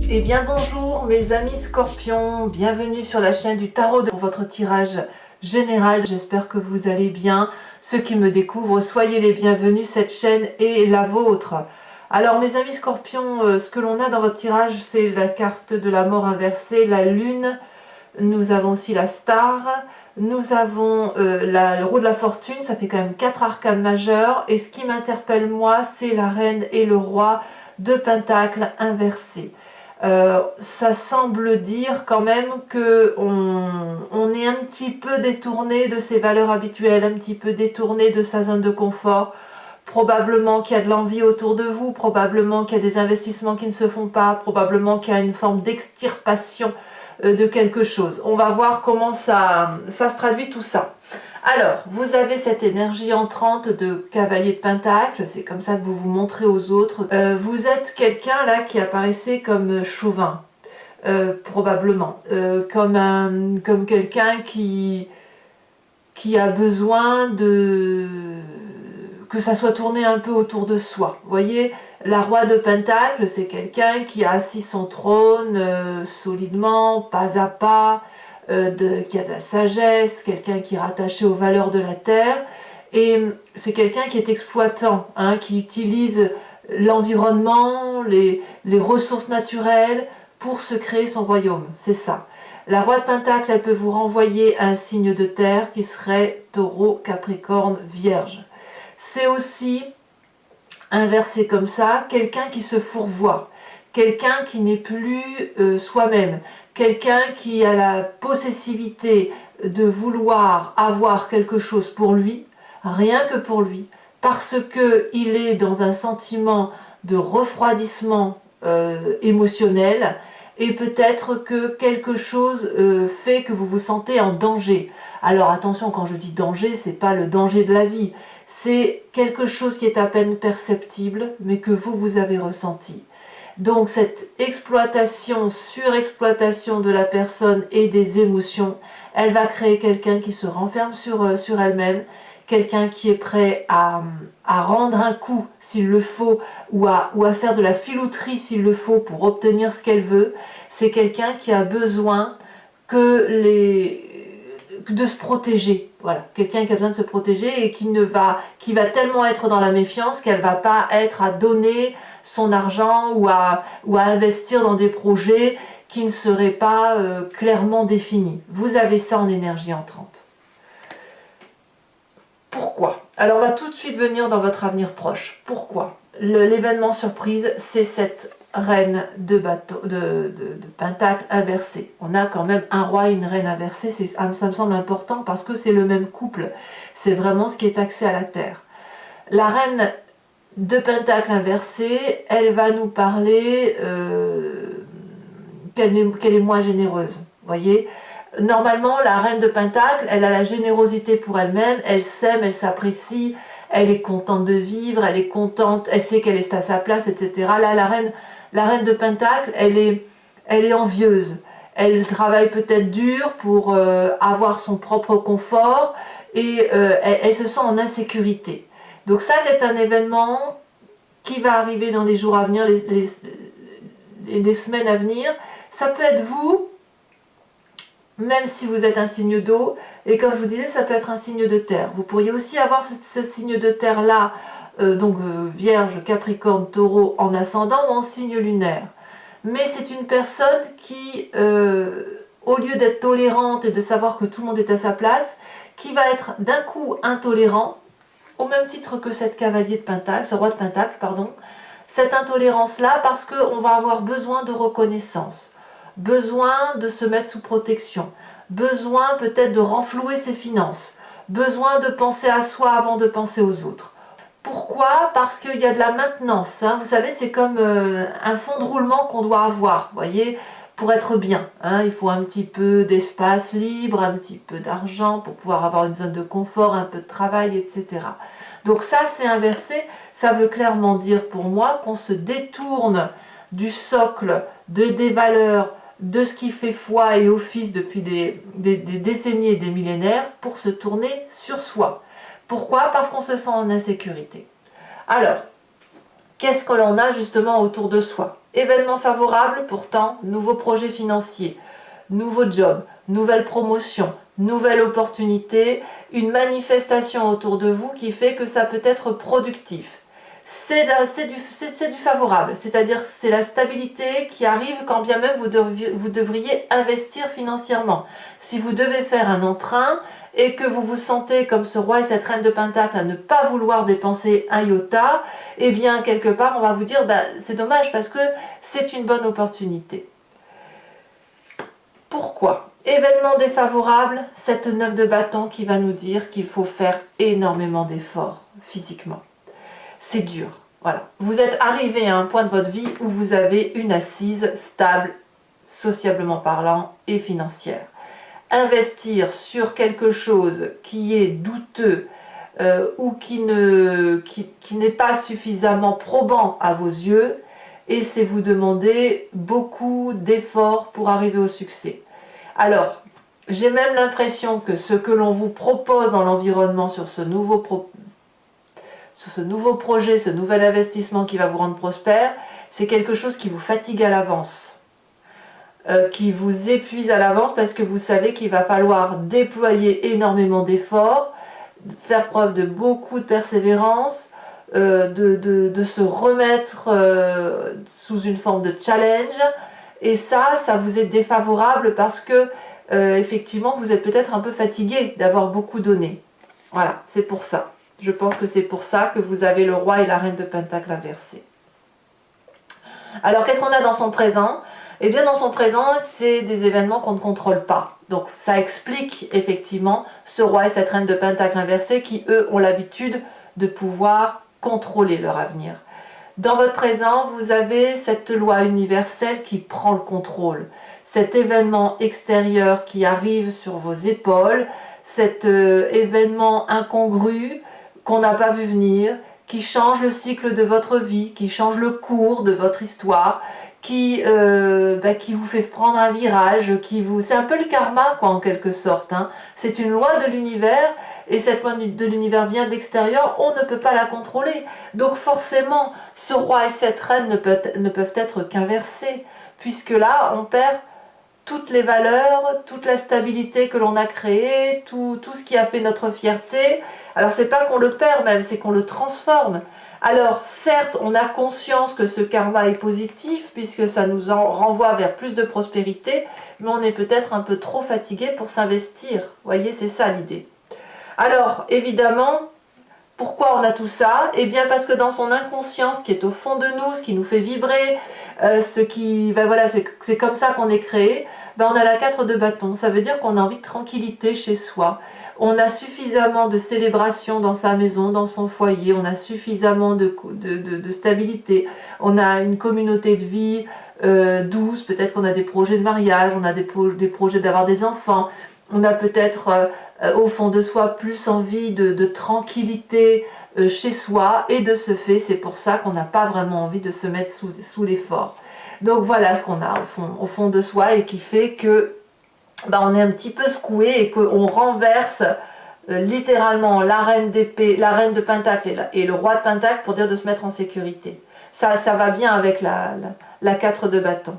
Eh bien bonjour mes amis scorpions, bienvenue sur la chaîne du tarot pour votre tirage général. J'espère que vous allez bien. Ceux qui me découvrent, soyez les bienvenus, cette chaîne est la vôtre. Alors mes amis scorpions, ce que l'on a dans votre tirage, c'est la carte de la mort inversée, la lune. Nous avons aussi la star, nous avons le roue de la fortune, ça fait quand même 4 arcanes majeures. Et ce qui m'interpelle moi, c'est la reine et le roi de pentacles inversés. Ça semble dire quand même que on est un petit peu détourné de ses valeurs habituelles, un petit peu détourné de sa zone de confort. Probablement qu'il y a de l'envie autour de vous, probablement qu'il y a des investissements qui ne se font pas, probablement qu'il y a une forme d'extirpation de quelque chose. On va voir comment ça se traduit tout ça. Alors, vous avez cette énergie entrante de cavalier de pentacle, c'est comme ça que vous vous montrez aux autres. Vous êtes quelqu'un là qui apparaissait comme chauvin, probablement, comme quelqu'un qui a besoin que ça soit tourné un peu autour de soi. Vous voyez, la roi de pentacle, c'est quelqu'un qui a assis son trône solidement, pas à pas, qui a de la sagesse, quelqu'un qui est rattaché aux valeurs de la terre, et c'est quelqu'un qui est exploitant, hein, qui utilise l'environnement, les ressources naturelles pour se créer son royaume, c'est ça. La roi de pentacle, elle peut vous renvoyer un signe de terre qui serait taureau, capricorne, vierge. C'est aussi, inversé comme ça, quelqu'un qui se fourvoie, quelqu'un qui n'est plus soi-même, quelqu'un qui a la possessivité de vouloir avoir quelque chose pour lui, rien que pour lui, parce qu'il est dans un sentiment de refroidissement émotionnel, et peut-être que quelque chose fait que vous vous sentez en danger. Alors attention, quand je dis danger, c'est pas le danger de la vie, c'est quelque chose qui est à peine perceptible, mais que vous avez ressenti. Donc cette exploitation, surexploitation de la personne et des émotions, elle va créer quelqu'un qui se renferme sur elle-même, quelqu'un qui est prêt à rendre un coup s'il le faut, ou à faire de la filouterie s'il le faut pour obtenir ce qu'elle veut. C'est quelqu'un qui a besoin de se protéger. Voilà, quelqu'un qui a besoin de se protéger et qui va tellement être dans la méfiance qu'elle ne va pas être à donner son argent ou à investir dans des projets qui ne seraient pas clairement définis. Vous avez ça en énergie entrante. Pourquoi? Alors on va tout de suite venir dans votre avenir proche. Pourquoi? L'événement surprise, c'est cette reine de pentacle inversée. On a quand même un roi et une reine inversée, ça me semble important parce que c'est le même couple. C'est vraiment ce qui est axé à la terre. La reine de pentacle inversée, elle va nous parler qu'elle est moins généreuse. Voyez, normalement, la reine de pentacle, elle a la générosité pour elle-même, elle s'aime, elle s'apprécie, elle est contente de vivre, elle est contente, elle sait qu'elle est à sa place, etc. Là, la reine de pentacle, elle est envieuse. Elle travaille peut-être dur pour avoir son propre confort et elle se sent en insécurité. Donc ça, c'est un événement qui va arriver dans les jours à venir, les semaines à venir. Ça peut être vous, même si vous êtes un signe d'eau, et comme je vous disais, ça peut être un signe de terre. Vous pourriez aussi avoir ce signe de terre-là, Vierge, Capricorne, Taureau en ascendant ou en signe lunaire. Mais c'est une personne qui, au lieu d'être tolérante et de savoir que tout le monde est à sa place, qui va être d'un coup intolérant, au même titre que cette cavalier de pentacle, ce roi de pentacle, pardon, cette intolérance-là, parce qu'on va avoir besoin de reconnaissance, besoin de se mettre sous protection, besoin peut-être de renflouer ses finances, besoin de penser à soi avant de penser aux autres. Pourquoi? Parce qu'il y a de la maintenance, hein. Vous savez, c'est comme un fond de roulement qu'on doit avoir, voyez, pour être bien, hein. Il faut un petit peu d'espace libre, un petit peu d'argent pour pouvoir avoir une zone de confort, un peu de travail, etc. Donc ça, c'est inversé, ça veut clairement dire pour moi qu'on se détourne du socle, des valeurs, de ce qui fait foi et office depuis des décennies et des millénaires pour se tourner sur soi. Pourquoi? Parce qu'on se sent en insécurité. Alors, Qu'est-ce que l'on a justement autour de soi? Événements favorables, pourtant, nouveaux projets financiers, nouveau job, nouvelle promotion, nouvelle opportunité, une manifestation autour de vous qui fait que ça peut être productif. C'est du favorable, c'est-à-dire c'est la stabilité qui arrive quand bien même vous devriez investir financièrement. Si vous devez faire un emprunt et que vous vous sentez comme ce roi et cette reine de Pentacle à ne pas vouloir dépenser un iota, eh bien quelque part on va vous dire c'est dommage parce que c'est une bonne opportunité. Pourquoi? Événement défavorable, cette 9 de bâton qui va nous dire qu'il faut faire énormément d'efforts physiquement. C'est dur, voilà. Vous êtes arrivé à un point de votre vie où vous avez une assise stable, sociablement parlant et financière. Investir sur quelque chose qui est douteux ou qui n'est pas suffisamment probant à vos yeux, et c'est vous demander beaucoup d'efforts pour arriver au succès. Alors, j'ai même l'impression que ce que l'on vous propose dans l'environnement sur ce nouveau projet, ce nouvel investissement qui va vous rendre prospère, c'est quelque chose qui vous fatigue à l'avance, qui vous épuise à l'avance parce que vous savez qu'il va falloir déployer énormément d'efforts, faire preuve de beaucoup de persévérance, de se remettre sous une forme de challenge, et ça vous est défavorable parce que effectivement vous êtes peut-être un peu fatigué d'avoir beaucoup donné. Voilà, c'est pour ça. Je pense que c'est pour ça que vous avez le roi et la reine de Pentacle inversés. Alors qu'est-ce qu'on a dans son présent? Eh bien dans son présent, c'est des événements qu'on ne contrôle pas. Donc ça explique effectivement ce roi et cette reine de Pentacle inversés qui eux ont l'habitude de pouvoir contrôler leur avenir. Dans votre présent, vous avez cette loi universelle qui prend le contrôle. Cet événement extérieur qui arrive sur vos épaules, cet événement incongru qu'on n'a pas vu venir, qui change le cycle de votre vie, qui change le cours de votre histoire, qui vous fait prendre un virage, c'est un peu le karma quoi en quelque sorte. Hein. C'est une loi de l'univers et cette loi de l'univers vient de l'extérieur, on ne peut pas la contrôler. Donc forcément, ce roi et cette reine ne peuvent être qu'inversés, puisque là on perd toutes les valeurs, toute la stabilité que l'on a créée, tout ce qui a fait notre fierté. Alors c'est pas qu'on le perd même, c'est qu'on le transforme. Alors certes, on a conscience que ce karma est positif, puisque ça nous en renvoie vers plus de prospérité, mais on est peut-être un peu trop fatigué pour s'investir. Vous voyez, c'est ça l'idée. Alors évidemment, pourquoi on a tout ça? Eh bien parce que dans son inconscience qui est au fond de nous, ce qui nous fait vibrer, c'est comme ça qu'on est créé, on a la 4 de bâton. Ça veut dire qu'on a envie de tranquillité chez soi. On a suffisamment de célébration dans sa maison, dans son foyer, on a suffisamment de stabilité, on a une communauté de vie douce, peut-être qu'on a des projets de mariage, on a des projets d'avoir des enfants, on a peut-être au fond de soi plus envie de tranquillité chez soi, et de ce fait c'est pour ça qu'on n'a pas vraiment envie de se mettre sous l'effort. Donc voilà ce qu'on a au fond de soi et qui fait que on est un petit peu secoué et qu'on renverse littéralement la reine d'épée, la reine de Pentacle et le roi de Pentacle pour dire de se mettre en sécurité. Ça va bien avec la 4 de bâton.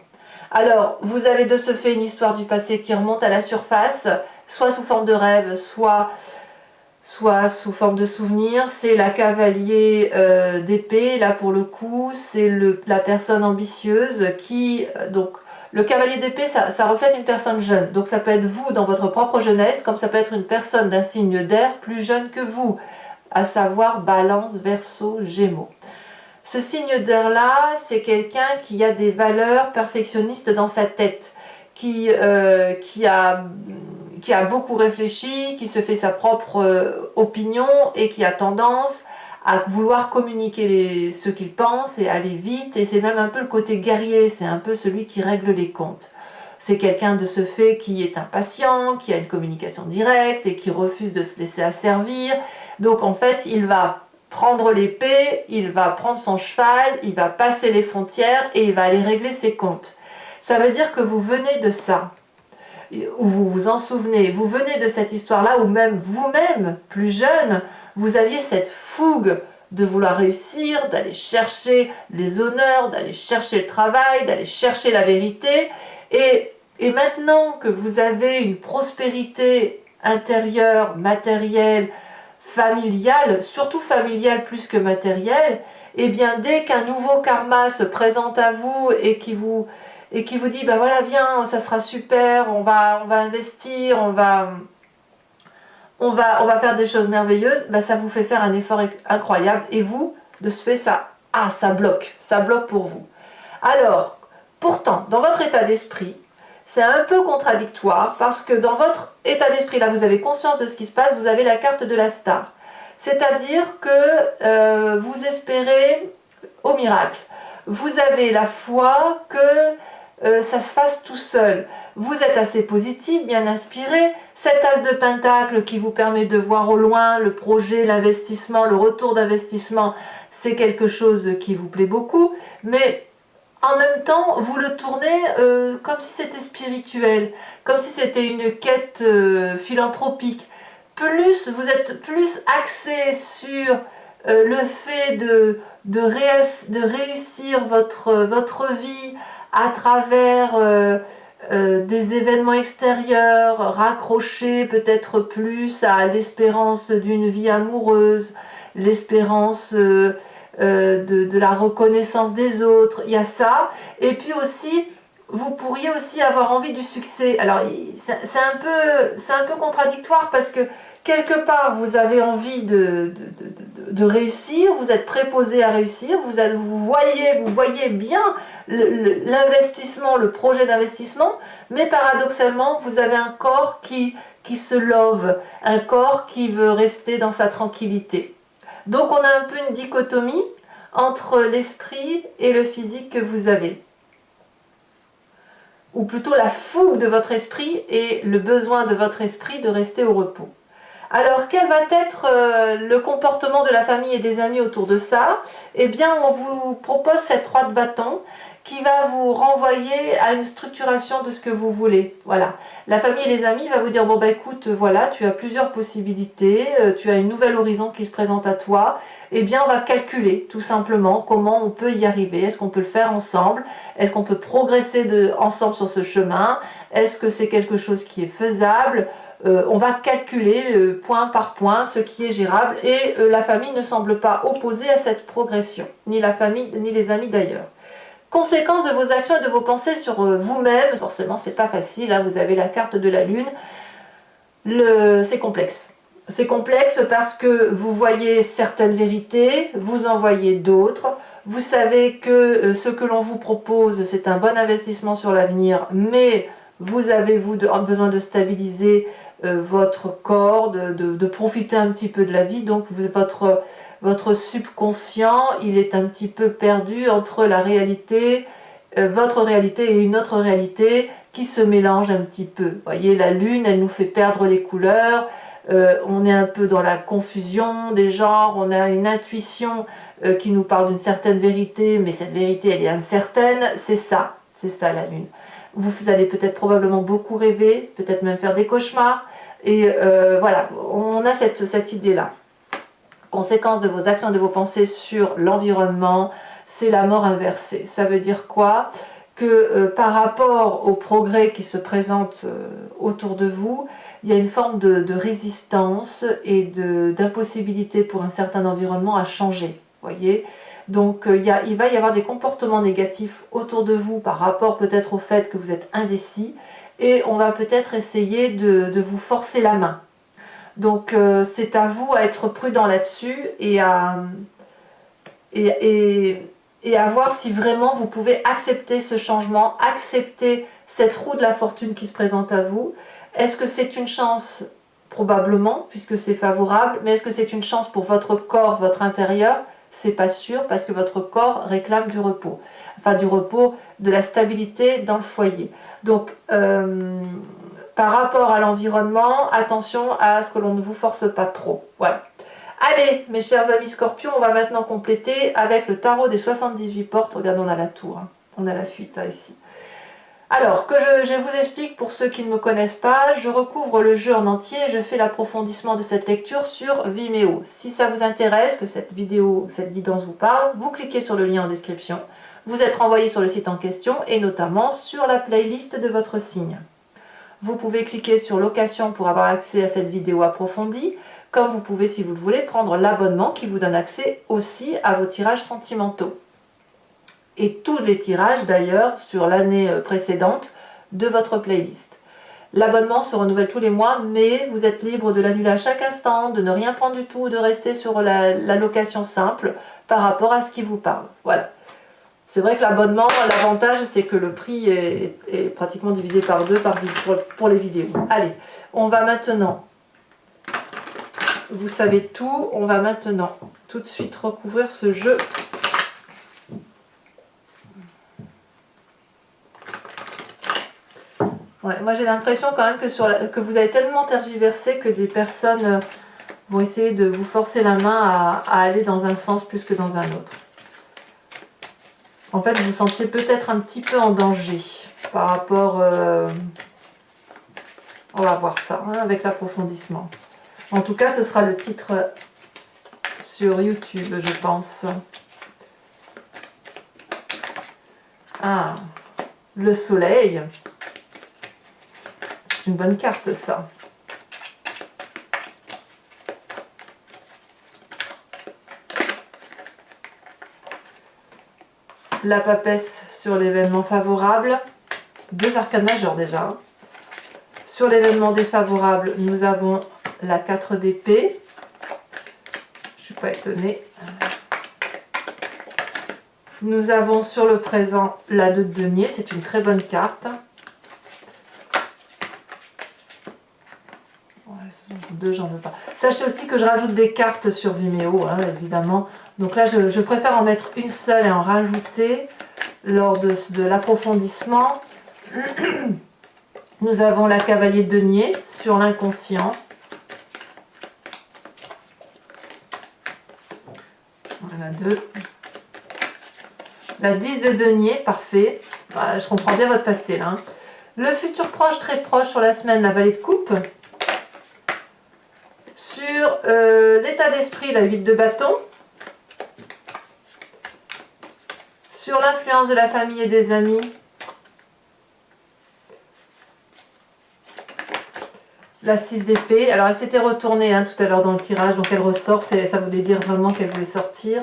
Alors vous avez de ce fait une histoire du passé qui remonte à la surface, soit sous forme de rêve, soit sous forme de souvenir. C'est la cavalier d'épée, là pour le coup, c'est la personne ambitieuse qui... donc le cavalier d'épée, ça reflète une personne jeune. Donc ça peut être vous dans votre propre jeunesse, comme ça peut être une personne d'un signe d'air plus jeune que vous, à savoir Balance, Verseau, Gémeaux. Ce signe d'air-là, c'est quelqu'un qui a des valeurs perfectionnistes dans sa tête, qui a beaucoup réfléchi, qui se fait sa propre opinion et qui a tendance à vouloir communiquer ce qu'il pense et aller vite, et c'est même un peu le côté guerrier, c'est un peu celui qui règle les comptes. C'est quelqu'un de ce fait qui est impatient, qui a une communication directe et qui refuse de se laisser asservir. Donc en fait, il va prendre l'épée, il va prendre son cheval, il va passer les frontières et il va aller régler ses comptes. Ça veut dire que vous venez de ça, ou vous vous en souvenez, vous venez de cette histoire-là, ou même vous-même, plus jeune, vous aviez cette fougue de vouloir réussir, d'aller chercher les honneurs, d'aller chercher le travail, d'aller chercher la vérité. Et maintenant que vous avez une prospérité intérieure, matérielle, familiale, surtout familiale plus que matérielle, et bien dès qu'un nouveau karma se présente à vous et qui vous dit, ben voilà, viens, ça sera super, on va investir, on va faire des choses merveilleuses, ben ça vous fait faire un effort incroyable, et vous, de ce fait, ça bloque pour vous. Alors, pourtant, dans votre état d'esprit, c'est un peu contradictoire, parce que dans votre état d'esprit, là, vous avez conscience de ce qui se passe, vous avez la carte de la star. C'est-à-dire que vous espérez au miracle. Vous avez la foi que ça se fasse tout seul. Vous êtes assez positif, bien inspiré. Cet as de pentacle qui vous permet de voir au loin le projet, l'investissement, le retour d'investissement, c'est quelque chose qui vous plaît beaucoup. Mais en même temps, vous le tournez comme si c'était spirituel, comme si c'était une quête philanthropique. Vous êtes plus axé sur le fait de réussir votre vie à travers des événements extérieurs, raccrochés peut-être plus à l'espérance d'une vie amoureuse, l'espérance de la reconnaissance des autres, il y a ça. Et puis aussi, vous pourriez aussi avoir envie du succès. Alors, c'est un peu contradictoire, parce que quelque part, vous avez envie de réussir, vous êtes préposé à réussir, vous voyez bien l'investissement, le projet d'investissement, mais paradoxalement, vous avez un corps qui se love, un corps qui veut rester dans sa tranquillité. Donc on a un peu une dichotomie entre l'esprit et le physique que vous avez. Ou plutôt la fougue de votre esprit et le besoin de votre esprit de rester au repos. Alors, quel va être le comportement de la famille et des amis autour de ça? Eh bien, on vous propose cette 3 de bâton qui va vous renvoyer à une structuration de ce que vous voulez. Voilà. La famille et les amis va vous dire, bon bah écoute, voilà, tu as plusieurs possibilités, tu as une nouvelle horizon qui se présente à toi. Eh bien, on va calculer tout simplement comment on peut y arriver. Est-ce qu'on peut le faire ensemble? Est-ce qu'on peut progresser ensemble sur ce chemin? Est-ce que c'est quelque chose qui est faisable? On va calculer point par point ce qui est gérable, et la famille ne semble pas opposée à cette progression, ni la famille ni les amis d'ailleurs. Conséquences de vos actions et de vos pensées sur vous-même, forcément c'est pas facile, hein, vous avez la carte de la lune, c'est complexe. C'est complexe parce que vous voyez certaines vérités, vous en voyez d'autres, vous savez que ce que l'on vous propose c'est un bon investissement sur l'avenir, mais vous avez besoin de stabiliser votre corps, de profiter un petit peu de la vie, donc votre subconscient, il est un petit peu perdu entre la réalité, votre réalité et une autre réalité qui se mélange un petit peu. Vous voyez, la lune, elle nous fait perdre les couleurs, on est un peu dans la confusion des genres, on a une intuition qui nous parle d'une certaine vérité, mais cette vérité, elle est incertaine, c'est ça la lune. Vous allez peut-être probablement beaucoup rêver, peut-être même faire des cauchemars. Et voilà, on a cette idée-là. Conséquence de vos actions et de vos pensées sur l'environnement, c'est la mort inversée. Ça veut dire quoi? Que par rapport au progrès qui se présente autour de vous, il y a une forme de résistance et d'impossibilité pour un certain environnement à changer. Voyez? Donc il va y avoir des comportements négatifs autour de vous par rapport peut-être au fait que vous êtes indécis, et on va peut-être essayer de vous forcer la main. Donc c'est à vous à être prudent là-dessus et à voir si vraiment vous pouvez accepter ce changement, accepter cette roue de la fortune qui se présente à vous. Est-ce que c'est une chance? Probablement, puisque c'est favorable, mais est-ce que c'est une chance pour votre corps, votre intérieur? C'est pas sûr, parce que votre corps réclame du repos. Enfin, du repos, de la stabilité dans le foyer. Donc, par rapport à l'environnement, attention à ce que l'on ne vous force pas trop. Voilà. Allez, mes chers amis Scorpions, on va maintenant compléter avec le tarot des 78 portes. Regardez, on a la tour, hein. On a la fuite, hein, ici. Alors, je vous explique pour ceux qui ne me connaissent pas, je recouvre le jeu en entier et je fais l'approfondissement de cette lecture sur Vimeo. Si ça vous intéresse, que cette guidance vous parle, vous cliquez sur le lien en description. Vous êtes renvoyé sur le site en question et notamment sur la playlist de votre signe. Vous pouvez cliquer sur location pour avoir accès à cette vidéo approfondie, comme vous pouvez, si vous le voulez, prendre l'abonnement qui vous donne accès aussi à vos tirages sentimentaux. Et tous les tirages d'ailleurs sur l'année précédente de votre playlist. L'abonnement se renouvelle tous les mois, mais vous êtes libre de l'annuler à chaque instant, de ne rien prendre du tout, de rester sur la location simple par rapport à ce qui vous parle. Voilà. C'est vrai que l'abonnement, l'avantage c'est que le prix est pratiquement divisé par deux pour les vidéos. Allez, on va maintenant, vous savez tout, on va maintenant tout de suite recouvrir ce jeu. Ouais, moi j'ai l'impression quand même que vous avez tellement tergiversé que des personnes vont essayer de vous forcer la main à aller dans un sens plus que dans un autre. En fait, vous vous sentiez peut-être un petit peu en danger par rapport... on va voir ça hein, avec l'approfondissement. En tout cas, ce sera le titre sur YouTube, je pense. Ah, le soleil. C'est une bonne carte, ça. La papesse sur l'événement favorable. 2 arcanes majeures déjà. Sur l'événement défavorable, nous avons la 4 d'épée. Je ne suis pas étonnée. Nous avons sur le présent la 2 de denier. C'est une très bonne carte. Deux, j'en veux pas. Sachez aussi que je rajoute des cartes sur Vimeo, hein, évidemment. Donc là, je préfère en mettre une seule et en rajouter lors de l'approfondissement. Nous avons la cavalier de denier sur l'inconscient. Voilà, 2. La 10 de denier, parfait. Voilà, je comprends bien votre passé là. Hein. Le futur proche, très proche sur la semaine, la vallée de coupe. Sur l'état d'esprit, la 8 de bâton. Sur l'influence de la famille et des amis. La 6 d'épée. Alors elle s'était retournée hein, tout à l'heure dans le tirage, donc elle ressort. Ça voulait dire vraiment qu'elle voulait sortir.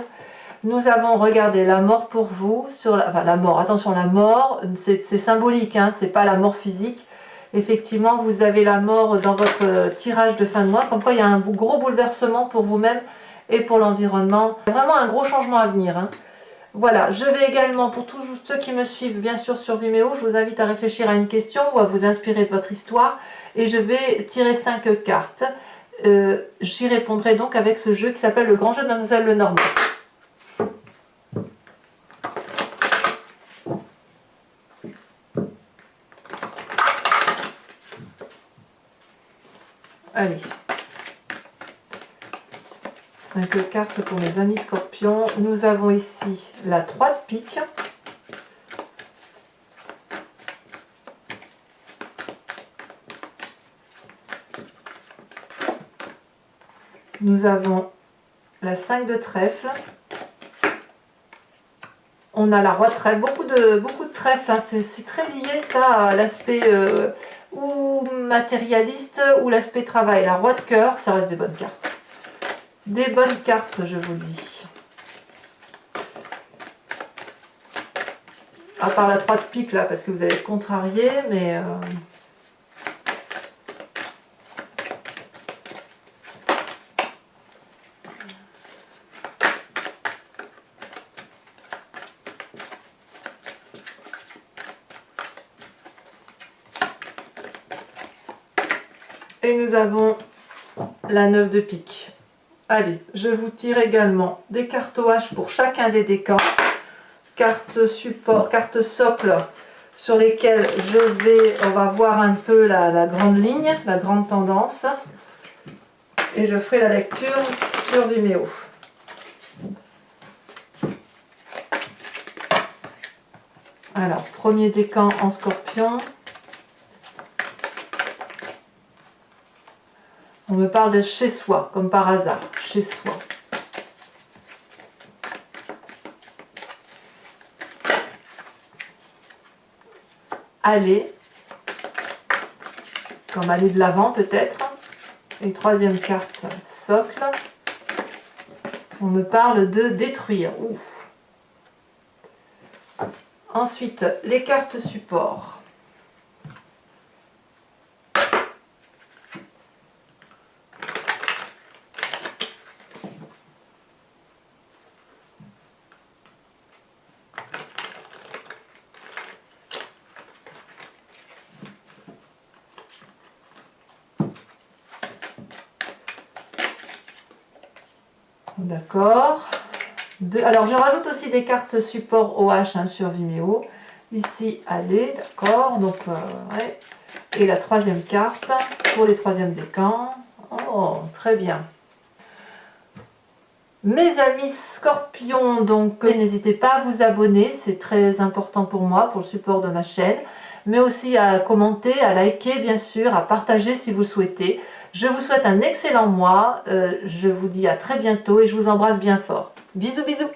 Nous avons regardé la mort pour vous. Enfin la mort, attention, la mort, c'est symbolique, hein, c'est pas la mort physique. Effectivement, vous avez la mort dans votre tirage de fin de mois. Comme quoi, il y a un gros bouleversement pour vous-même et pour l'environnement. Vraiment un gros changement à venir. Hein. Voilà, je vais également, pour tous ceux qui me suivent, bien sûr, sur Vimeo, je vous invite à réfléchir à une question ou à vous inspirer de votre histoire. Et je vais tirer 5 cartes. J'y répondrai donc avec ce jeu qui s'appelle le grand jeu de Mademoiselle Lenormand. Allez, 5 cartes pour mes amis scorpions. Nous avons ici la 3 de pique. Nous avons la 5 de trèfle. On a la roi de trèfle, beaucoup de trèfle, hein. C'est très lié ça à l'aspect ou matérialiste ou l'aspect travail. La roi de cœur, ça reste des bonnes cartes. Des bonnes cartes, je vous dis. À part la 3 de pique là, parce que vous allez être contrarié, mais... Et nous avons la 9 de pique. Allez, je vous tire également des cartes OH pour chacun des décans. Cartes support, cartes socle sur lesquelles on va voir un peu la grande ligne, la grande tendance. Et je ferai la lecture sur Vimeo. Alors, premier décan en Scorpion. On me parle de chez soi, comme par hasard, chez soi. Aller, comme aller de l'avant peut-être. Et troisième carte, socle. On me parle de détruire. Ouf. Ensuite, les cartes support. D'accord. Alors, je rajoute aussi des cartes support OH hein, sur Vimeo. Ici, allez, d'accord. Donc, ouais. Et la troisième carte pour les troisièmes décans. Oh, très bien. Mes amis Scorpions, donc n'hésitez pas à vous abonner, c'est très important pour moi, pour le support de ma chaîne, mais aussi à commenter, à liker bien sûr, à partager si vous le souhaitez. Je vous souhaite un excellent mois, je vous dis à très bientôt et je vous embrasse bien fort. Bisous bisous.